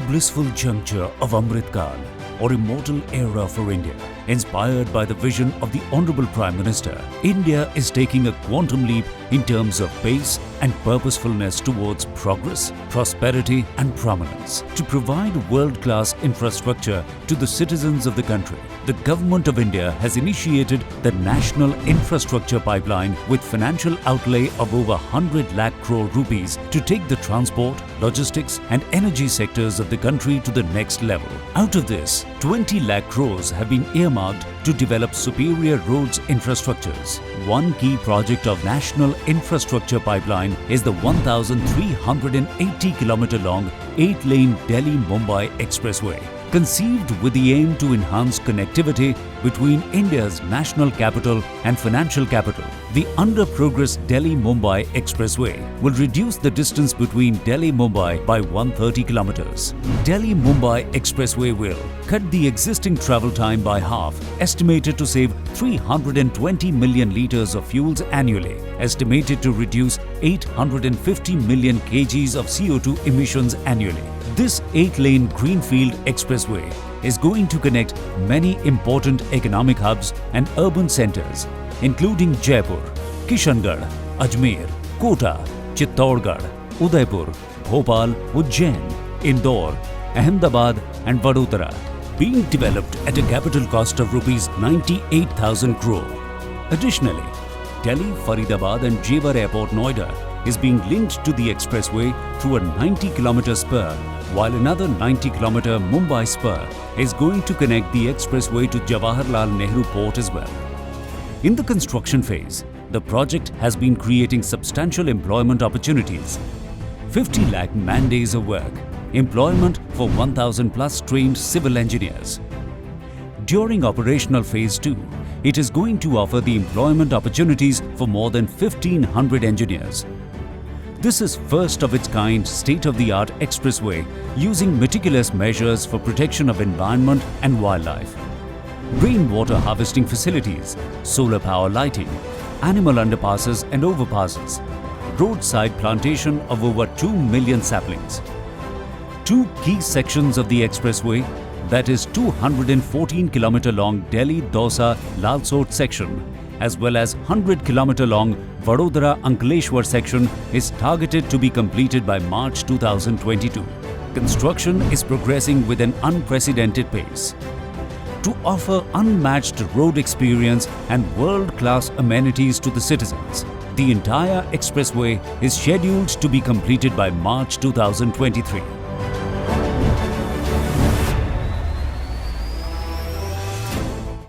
blissful juncture of Amrit Kal, or immortal era for India. Inspired by the vision of the Honorable Prime Minister, India is taking a quantum leap in terms of pace and purposefulness towards progress, prosperity and prominence. To provide world-class infrastructure to the citizens of the country, the Government of India has initiated the National Infrastructure Pipeline with financial outlay of over 100 lakh crore rupees to take the transport, logistics and energy sectors of the country to the next level. Out of this, 20 lakh crores have been earmarked to develop superior roads infrastructures. One key project of National Infrastructure Pipeline is the 1,380 km long 8-lane Delhi-Mumbai Expressway. Conceived with the aim to enhance connectivity between India's national capital and financial capital, the under-progress Delhi-Mumbai Expressway will reduce the distance between Delhi-Mumbai by 130 kilometers. Delhi-Mumbai Expressway will cut the existing travel time by half, estimated to save 320 million litres of fuels annually, estimated to reduce 850 million kgs of CO2 emissions annually. This 8-lane Greenfield Expressway is going to connect many important economic hubs and urban centres, including Jaipur, Kishangarh, Ajmer, Kota, Chittorgarh, Udaipur, Bhopal, Ujjain, Indore, Ahmedabad and Vadodara, being developed at a capital cost of Rs 98,000 crore. Additionally, Delhi, Faridabad and Jewar Airport, Noida is being linked to the expressway through a 90-kilometer spur, while another 90-kilometer Mumbai spur is going to connect the expressway to Jawaharlal Nehru Port as well. In the construction phase, the project has been creating substantial employment opportunities. 50 lakh man-days of work, employment for 1,000 plus trained civil engineers. During operational phase 2, it is going to offer the employment opportunities for more than 1,500 engineers. This is first of its kind state-of-the-art expressway using meticulous measures for protection of environment and wildlife. Rainwater harvesting facilities, solar power lighting, animal underpasses and overpasses, roadside plantation of over 2 million saplings. Two key sections of the expressway, that is 214-kilometer long Delhi-Dausa-Lalsot section, as well as 100-kilometer long Vadodara-Ankleshwar section is targeted to be completed by March 2022. Construction is progressing with an unprecedented pace. To offer unmatched road experience and world-class amenities to the citizens, the entire expressway is scheduled to be completed by March 2023.